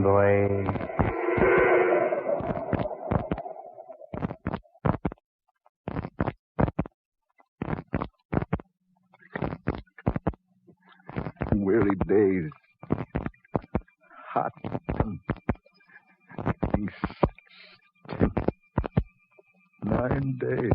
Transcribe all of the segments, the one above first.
Convoy. Weary days. Hot and stink. 9 days.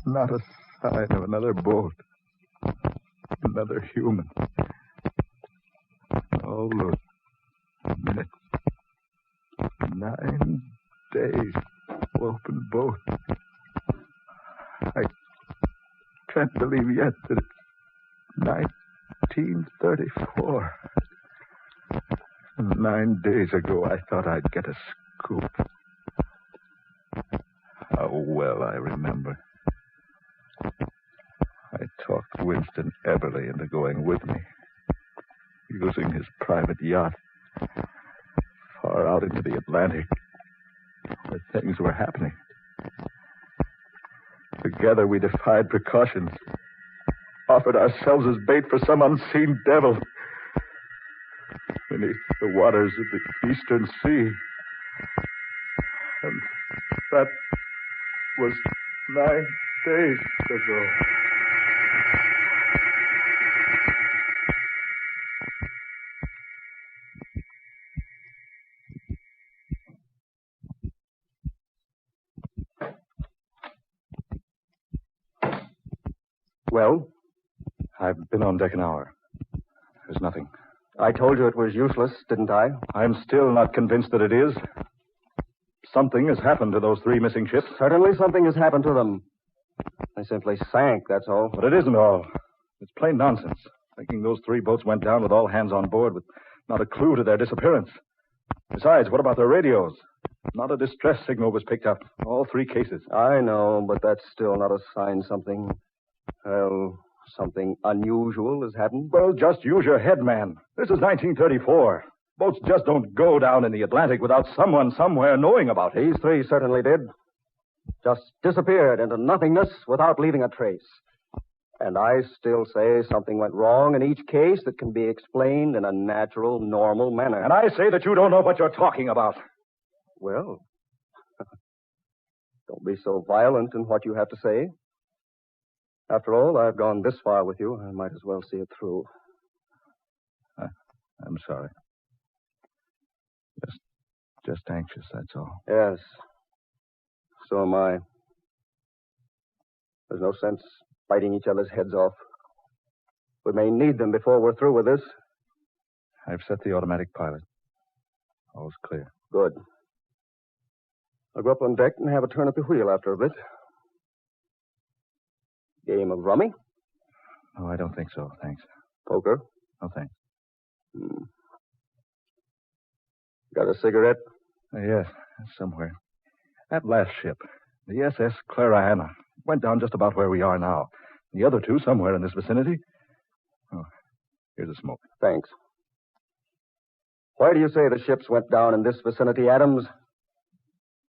Not a sign of another boat. Another human. Oh, look. Minutes. 9 days. Open boat. I can't believe yet that it's 1934. 9 days ago, I thought I'd get a scoop. How well I remember. I talked Winston Eberly into going with me, using his private yacht far out into the Atlantic, where things were happening. Together we defied precautions, offered ourselves as bait for some unseen devil beneath the waters of the Eastern Sea. And that was 9 days ago. Well? I've been on deck an hour. There's nothing. I told you it was useless, didn't I? I'm still not convinced that it is. Something has happened to those 3 missing ships. Certainly something has happened to them. They simply sank, that's all. But it isn't all. It's plain nonsense. Thinking those 3 boats went down with all hands on board with not a clue to their disappearance. Besides, what about their radios? Not a distress signal was picked up. All 3 cases. I know, but that's still not a sign something unusual has happened. Well, just use your head, man. This is 1934. Boats just don't go down in the Atlantic without someone somewhere knowing about it. These 3 certainly did. Just disappeared into nothingness without leaving a trace. And I still say something went wrong in each case that can be explained in a natural, normal manner. And I say that you don't know what you're talking about. Well, don't be so violent in what you have to say. After all, I've gone this far with you. I might as well see it through. I'm sorry. Just anxious, that's all. Yes. So am I. There's no sense biting each other's heads off. We may need them before we're through with this. I've set the automatic pilot. All's clear. Good. I'll go up on deck and have a turn at the wheel after a bit. Game of rummy? Oh, I don't think so, thanks. Poker? No, thanks. Got a cigarette? Yes, somewhere. That last ship, the SS Clarana, went down just about where we are now. The other 2 somewhere in this vicinity. Oh, here's a smoke. Thanks. Why do you say the ships went down in this vicinity, Adams?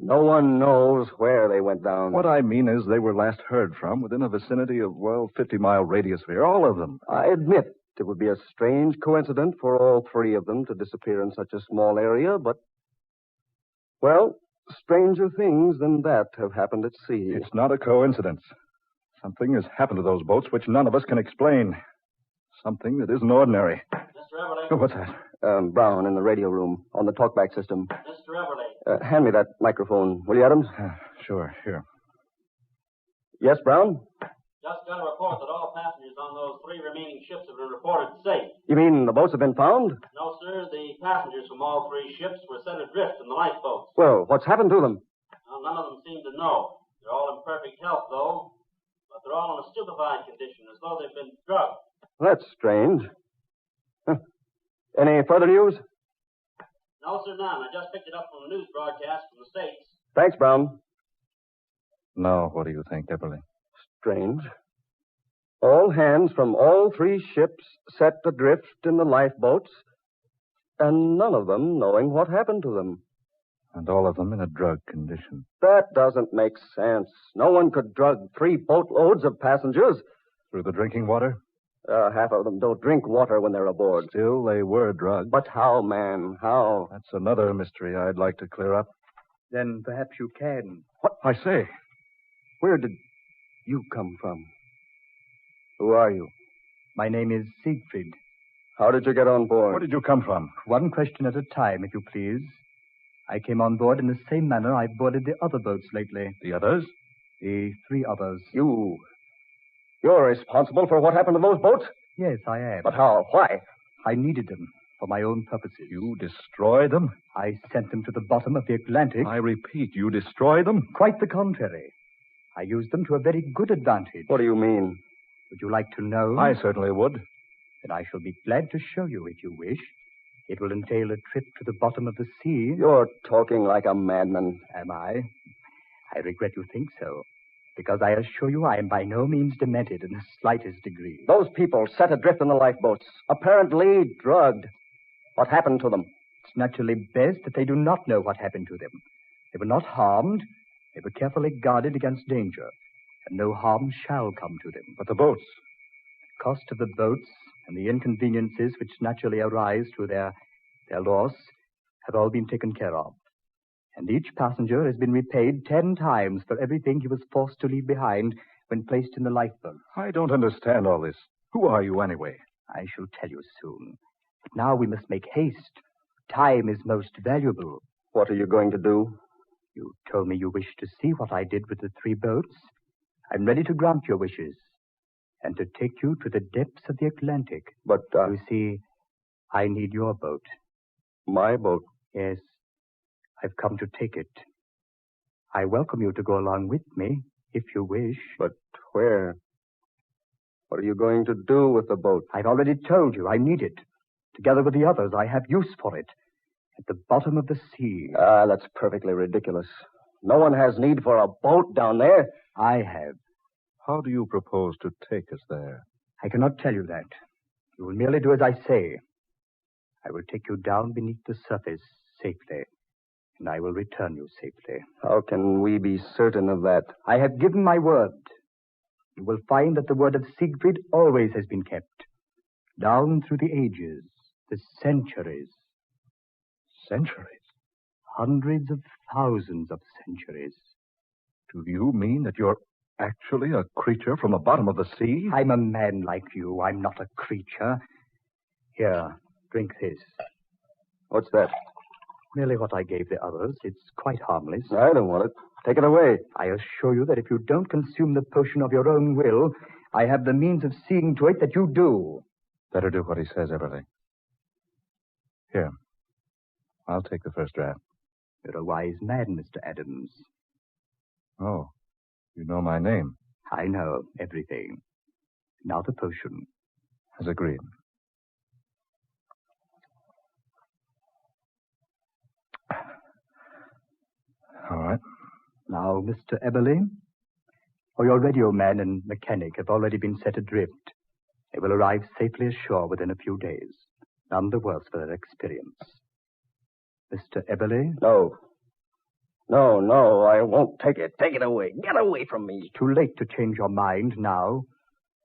No one knows where they went down. What I mean is they were last heard from within a vicinity of, 50-mile radius here. All of them. I admit it would be a strange coincidence for all 3 of them to disappear in such a small area, but, well, stranger things than that have happened at sea. It's not a coincidence. Something has happened to those boats which none of us can explain. Something that isn't ordinary. Mr. Everly. What's that? Brown in the radio room on the talkback system. Mr. Everly. Hand me that microphone, will you, Adams? Sure, here. Yes, Brown? Just got a report that all passengers on those 3 remaining ships have been reported safe. You mean the boats have been found? No, sir. The passengers from all 3 ships were set adrift in the lifeboats. Well, what's happened to them? Well, none of them seem to know. They're all in perfect health, though. But they're all in a stupefied condition, as though they've been drugged. That's strange. Any further news? No, sir, none. I just picked it up from a news broadcast from the States. Thanks, Brown. Now, what do you think, Eberly? Strange. All hands from all 3 ships set adrift in the lifeboats, and none of them knowing what happened to them. And all of them in a drug condition. That doesn't make sense. No one could drug 3 boatloads of passengers. Through the drinking water? Half of them don't drink water when they're aboard. Still, they were drugged. But how, man? How? That's another mystery I'd like to clear up. Then perhaps you can. What? I say. Where did you come from? Who are you? My name is Siegfried. How did you get on board? Where did you come from? One question at a time, if you please. I came on board in the same manner I've boarded the other boats lately. The others? The 3 others. You're responsible for what happened to those boats? Yes, I am. But how? Why? I needed them for my own purposes. You destroyed them? I sent them to the bottom of the Atlantic. I repeat, you destroyed them? Quite the contrary. I used them to a very good advantage. What do you mean? Would you like to know? I certainly would. Then I shall be glad to show you if you wish. It will entail a trip to the bottom of the sea. You're talking like a madman. Am I? I regret you think so, because I assure you I am by no means demented in the slightest degree. Those people set adrift in the lifeboats, apparently drugged. What happened to them? It's naturally best that they do not know what happened to them. They were not harmed. They were carefully guarded against danger, and no harm shall come to them. But the boats? The cost of the boats and the inconveniences which naturally arise through their loss have all been taken care of. And each passenger has been repaid 10 times for everything he was forced to leave behind when placed in the lifeboat. I don't understand all this. Who are you, anyway? I shall tell you soon. But now we must make haste. Time is most valuable. What are you going to do? You told me you wished to see what I did with the 3 boats. I'm ready to grant your wishes and to take you to the depths of the Atlantic. But, You see, I need your boat. My boat? Yes, I've come to take it. I welcome you to go along with me, if you wish. But where? What are you going to do with the boat? I've already told you I need it. Together with the others, I have use for it. At the bottom of the sea. That's perfectly ridiculous. No one has need for a boat down there. I have. How do you propose to take us there? I cannot tell you that. You will merely do as I say. I will take you down beneath the surface safely, and I will return you safely. How can we be certain of that? I have given my word. You will find that the word of Siegfried always has been kept. Down through the ages, the centuries. Centuries? Hundreds of thousands of centuries. Do you mean that you're actually a creature from the bottom of the sea? I'm a man like you. I'm not a creature. Here, drink this. What's that? Merely what I gave the others. It's quite harmless. I don't want it. Take it away. I assure you that if you don't consume the potion of your own will, I have the means of seeing to it that you do. Better do what he says, Everly. Here. I'll take the first draft. You're a wise man, Mr. Adams. Oh, you know my name. I know everything. Now the potion. As agreed. All right. Now, Mr. Eberly, your radio man and mechanic have already been set adrift. They will arrive safely ashore within a few days. None the worse for their experience. Mr. Eberly? No. No, I won't take it. Take it away. Get away from me. Too late to change your mind now.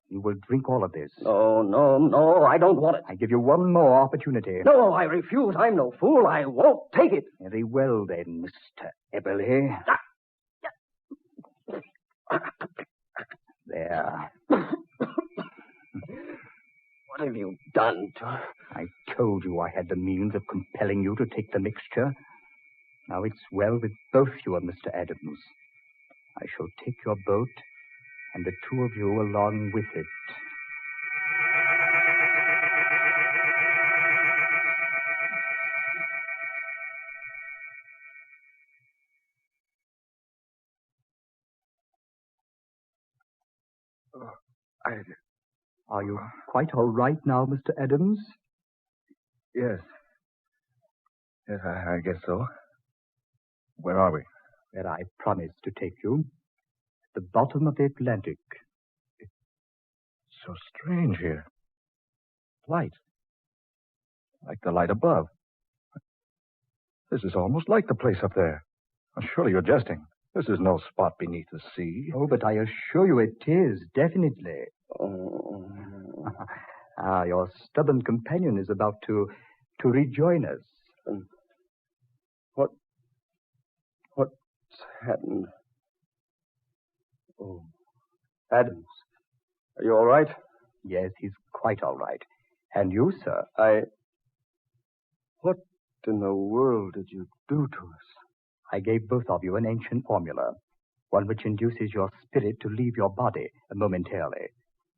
You will drink all of this. No, I don't want it. I give you one more opportunity. No, I refuse. I'm no fool. I won't take it. Very well, then, Mr. Eberly. There. What have you done to her? I told you I had the means of compelling you to take the mixture. Now it's well with both you and Mr. Adams. I shall take your boat and the 2 of you along with it. Are you quite all right now, Mr. Adams? Yes. Yes, I guess so. Where are we? Where I promised to take you. At the bottom of the Atlantic. It's so strange here. Light. Like the light above. This is almost like the place up there. Surely you're jesting. This is no spot beneath the sea. Oh, but I assure you it is, definitely. Your stubborn companion is about to rejoin us. And what's happened? Oh, Adams, are you all right? Yes, he's quite all right. And you, sir? What in the world did you do to us? I gave both of you an ancient formula, one which induces your spirit to leave your body momentarily.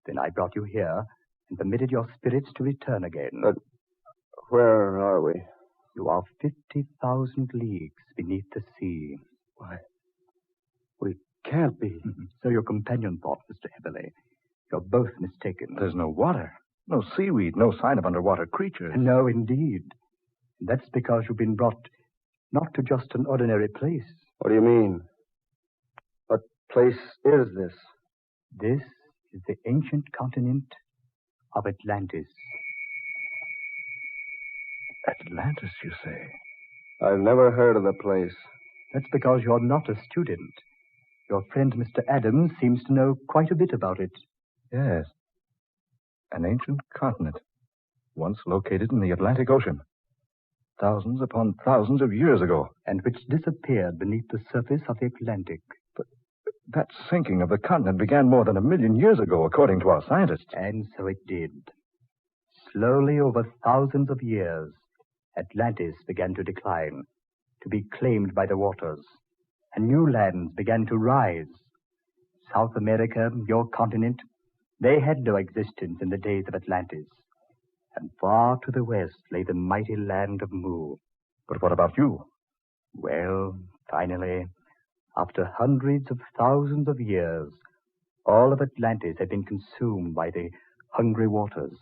Then I brought you here and permitted your spirits to return again. But where are we? You are 50,000 leagues beneath the sea. Why, we can't be. So your companion thought, Mr. Heberley. You're both mistaken. There's no water, no seaweed, no sign of underwater creatures. No, indeed. That's because you've been brought not to just an ordinary place. What do you mean? What place is this? This is the ancient continent of Atlantis. Atlantis, you say? I've never heard of the place. That's because you're not a student. Your friend, Mr. Adams, seems to know quite a bit about it. Yes. An ancient continent, once located in the Atlantic Ocean. Thousands upon thousands of years ago. And which disappeared beneath the surface of the Atlantic. But that sinking of the continent began more than 1 million years ago, according to our scientists. And so it did. Slowly, over thousands of years, Atlantis began to decline, to be claimed by the waters, and new lands began to rise. South America, your continent, they had no existence in the days of Atlantis. And far to the west lay the mighty land of Mu. But what about you? Well, finally, after hundreds of thousands of years, all of Atlantis had been consumed by the hungry waters,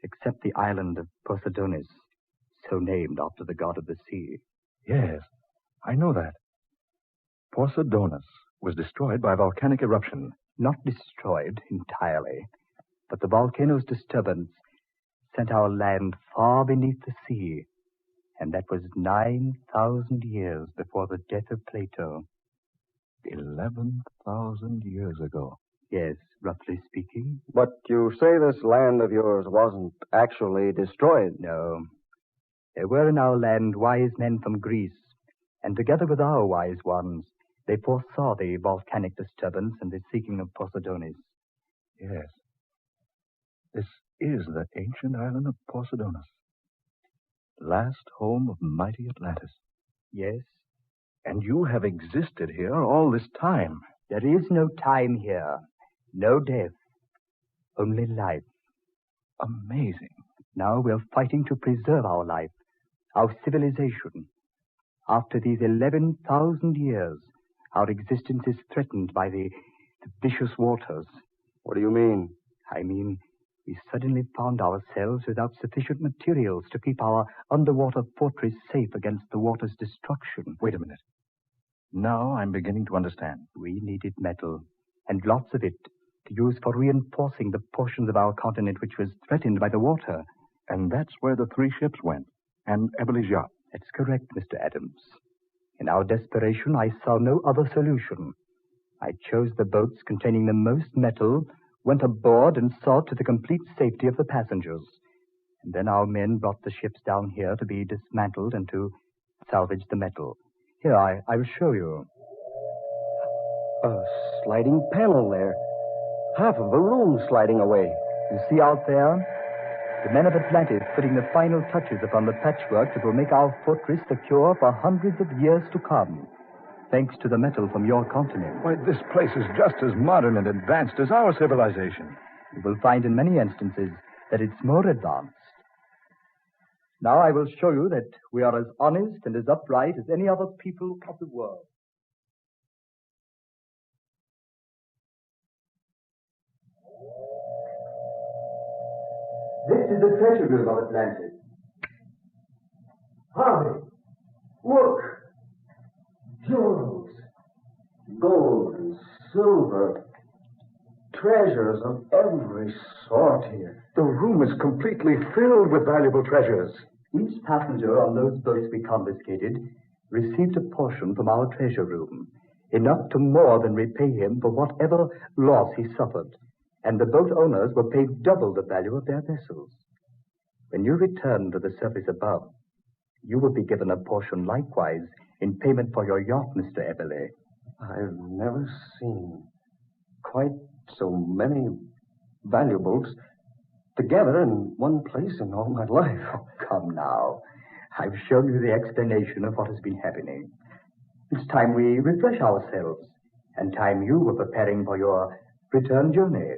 except the island of Poseidonis, so named after the god of the sea. Yes, I know that. Poseidonis was destroyed by volcanic eruption. Not destroyed entirely, but the volcano's disturbance sent our land far beneath the sea, and that was 9,000 years before the death of Plato. 11,000 years ago. Yes, roughly speaking. But you say this land of yours wasn't actually destroyed. No. There were in our land wise men from Greece, and together with our wise ones, they foresaw the volcanic disturbance and the sinking of Poseidonis. Yes. This is the ancient island of Poseidonis, last home of mighty Atlantis. Yes. And you have existed here all this time. There is no time here, no death, only life. Amazing. Now we're fighting to preserve our life, our civilization. After these 11,000 years, our existence is threatened by the vicious waters. What do you mean? I mean, we suddenly found ourselves without sufficient materials to keep our underwater fortress safe against the water's destruction. Wait a minute. Now I'm beginning to understand. We needed metal, and lots of it, to use for reinforcing the portions of our continent which was threatened by the water. And that's where the 3 ships went, and Eberly's yacht. That's correct, Mr. Adams. In our desperation, I saw no other solution. I chose the boats containing the most metal, went aboard, and saw to the complete safety of the passengers. And then our men brought the ships down here to be dismantled and to salvage the metal. Here, I will show you. A sliding panel there. Half of the room sliding away. You see out there? The men of Atlantis putting the final touches upon the patchwork that will make our fortress secure for hundreds of years to come, thanks to the metal from your continent. Why, this place is just as modern and advanced as our civilization. You will find in many instances that it's more advanced. Now I will show you that we are as honest and as upright as any other people of the world. This is the treasure room of Atlantis. Harvey, look. Jewels, gold and silver, treasures of every sort here. The room is completely filled with valuable treasures. Each passenger on those boats we confiscated received a portion from our treasure room, enough to more than repay him for whatever loss he suffered. and the boat owners were paid double the value of their vessels. When you return to the surface above, you will be given a portion likewise in payment for your yacht, Mr. Eberle. I've never seen quite so many valuables together in one place in all my life. Oh, come now. I've shown you the explanation of what has been happening. It's time we refresh ourselves, and time you were preparing for your return journey.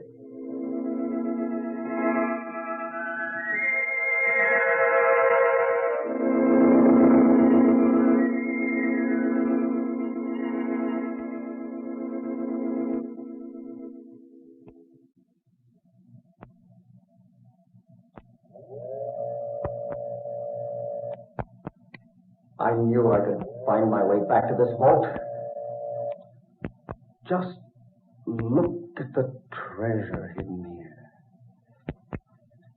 I knew I could find my way back to this vault. Just look at the treasure hidden here.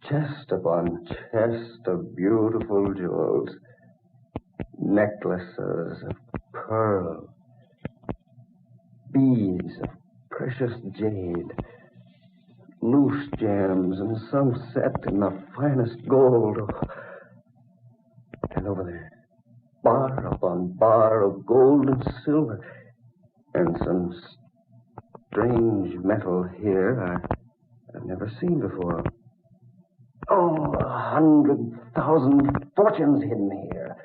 Chest upon chest of beautiful jewels. Necklaces of pearl. Beads of precious jade. Loose gems and some set in the finest gold. And over there, bar upon bar of gold and silver, and some strange metal here I've never seen before. Oh, 100,000 fortunes hidden here,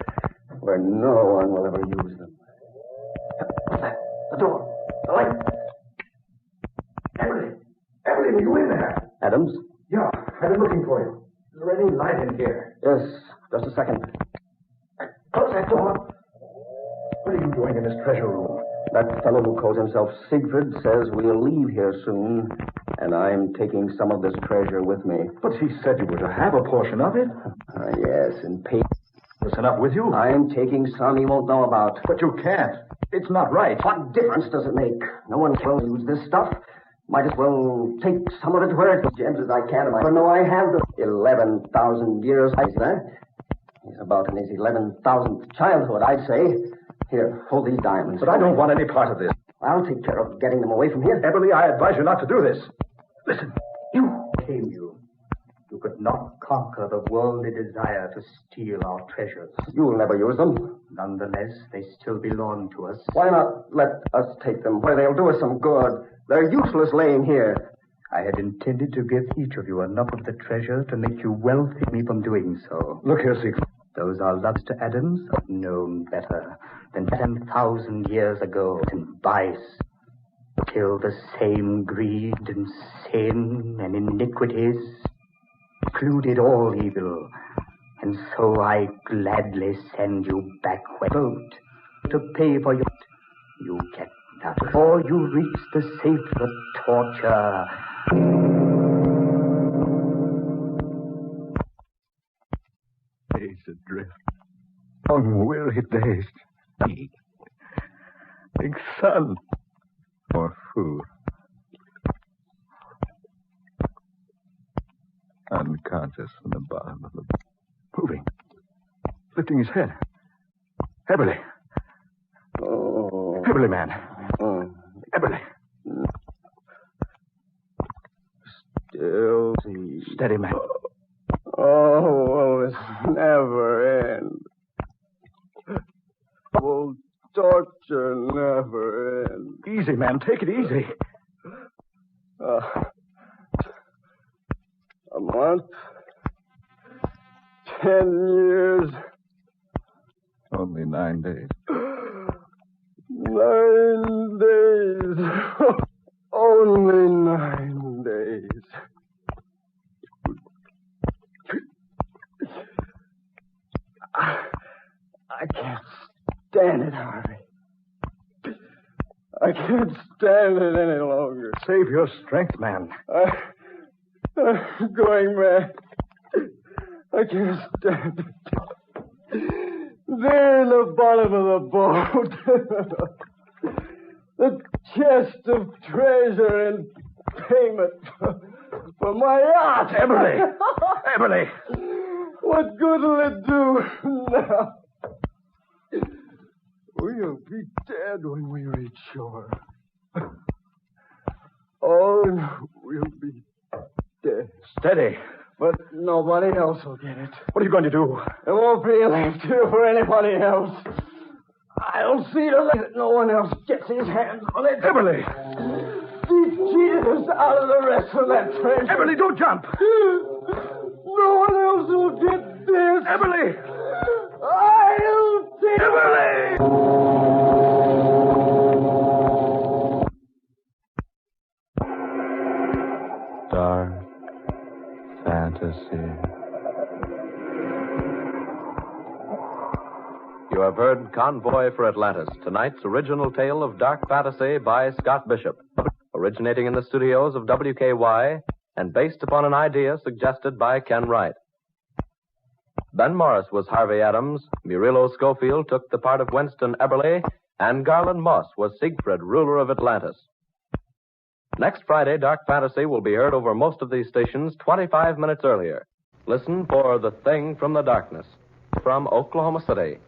where no one will ever use them. What's that? The door. The light. Emily, are you in there? Adams? Yeah, I've been looking for you. Is there any light in here? Yes, just a second. Close that door. What are you doing in this treasure room? That fellow who calls himself Siegfried says we'll leave here soon, and I'm taking some of this treasure with me. But he said you were to have a portion of it. Yes, and pay. Listen up with you. I'm taking some he won't know about. But you can't. It's not right. What difference does it make? No one will use this stuff. Might as well take some of it where it's as gems as I can. I know I have the 11,000 years. He's about in his 11,000th childhood, I'd say. Here, hold these diamonds. But I don't want any part of this. I'll take care of getting them away from here. Eberle, I advise you not to do this. Listen, You could not conquer the worldly desire to steal our treasures. You'll never use them. Nonetheless, they still belong to us. Why not let us take them where they'll do us some good? They're useless laying here. I had intended to give each of you enough of the treasure to make you wealthy me from doing so. look here, Siegfried. Those are loves to Adams have known better than 10,000 years ago in vice. Till the same greed and sin and iniquities included all evil, and so I gladly send you back where boat to pay for your. You get that before you reach the safer torture. Days adrift. Long weary days. Eat. Big sun. Or food. Unconscious in the bottom of the... Moving. Lifting his head. Eberle. Oh. Eberle, man. Oh. Eberle. Still see. Steady, man. Oh, will this never end? Will torture never end? Easy, man. Take it easy. A month? 10 years? Only 9 days. 9 days. Only 9 days. I can't stand it, Harvey. I can't stand it any longer. Save your strength, man. I'm going mad. I can't stand it. There in the bottom of the boat. The chest of treasure in payment for my yacht. Eberle! Eberle! What good will it do now? We'll be dead when we reach shore. All we'll be Steady. But nobody else will get it. What are you going to do? There won't be left here for anybody else. I'll see to it that no one else gets his hands on it. Everly! He cheated us out of the rest of that treasure. Everly, don't jump! No one else will get this. Everly! I'll take Everly! Dark Fantasy. You have heard Convoy for Atlantis, tonight's original tale of dark fantasy by Scott Bishop, originating in the studios of WKY and based upon an idea suggested by Ken Wright. Ben Morris was Harvey Adams, Murillo Schofield took the part of Winston Eberly, and Garland Moss was Siegfried, ruler of Atlantis. Next Friday, Dark Fantasy will be heard over most of these stations 25 minutes earlier. Listen for The Thing from the Darkness from Oklahoma City.